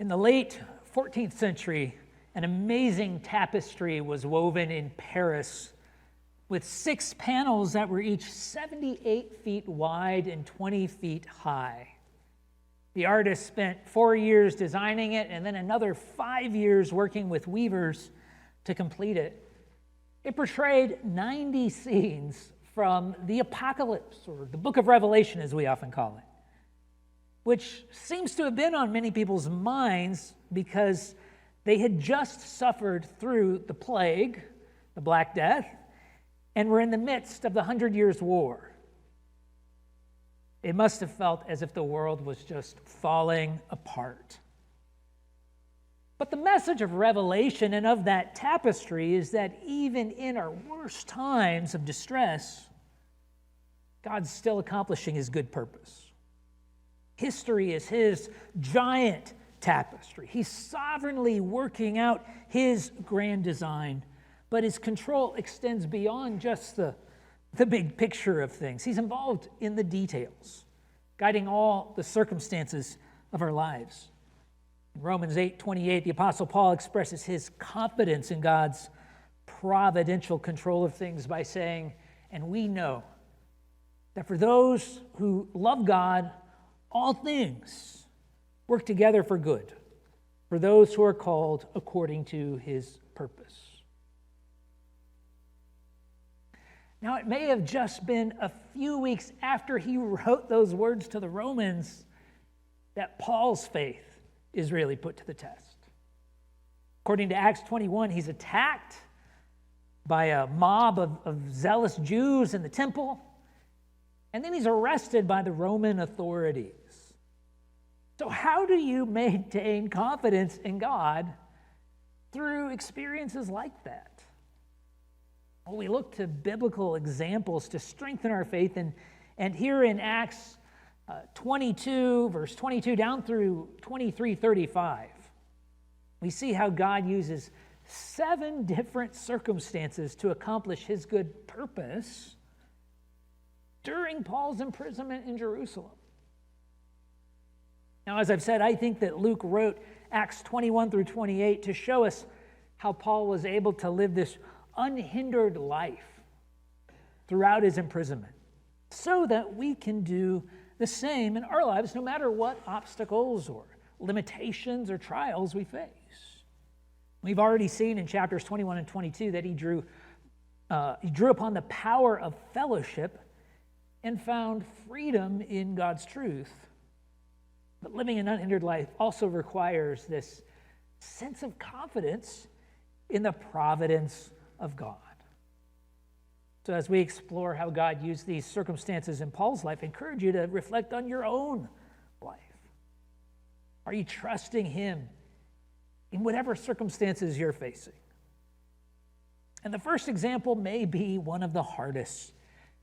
In the late 14th century, an amazing tapestry was woven in Paris with 6 panels that were each 78 feet wide and 20 feet high. The artist spent 4 years designing it and then another 5 years working with weavers to complete it. It portrayed 90 scenes from the Apocalypse, or the Book of Revelation as we often call it, which seems to have been on many people's minds because they had just suffered through the plague, the Black Death, and were in the midst of the 100 Years' War. It must have felt as if the world was just falling apart. But the message of Revelation and of that tapestry is that even in our worst times of distress, God's still accomplishing his good purpose. History is his giant tapestry. He's sovereignly working out his grand design, but his control extends beyond just the big picture of things. He's involved in the details, guiding all the circumstances of our lives. In Romans 8:28, the Apostle Paul expresses his confidence in God's providential control of things by saying, "And we know that for those who love God, all things work together for good, for those who are called according to his purpose." Now, it may have just been a few weeks after he wrote those words to the Romans that Paul's faith is really put to the test. According to Acts 21, he's attacked by a mob of zealous Jews in the temple, and then he's arrested by the Roman authorities. So how do you maintain confidence in God through experiences like that? Well, we look to biblical examples to strengthen our faith, and here in Acts 22, verse 22 down through 23:35, we see how God uses 7 different circumstances to accomplish his good purpose during Paul's imprisonment in Jerusalem. Now, as I've said, I think that Luke wrote Acts 21 through 28 to show us how Paul was able to live this unhindered life throughout his imprisonment, so that we can do the same in our lives, no matter what obstacles or limitations or trials we face. We've already seen in chapters 21 and 22 that he drew upon the power of fellowship and found freedom in God's truth. But living an unhindered life also requires this sense of confidence in the providence of God. So as we explore how God used these circumstances in Paul's life, I encourage you to reflect on your own life. Are you trusting him in whatever circumstances you're facing? And the first example may be one of the hardest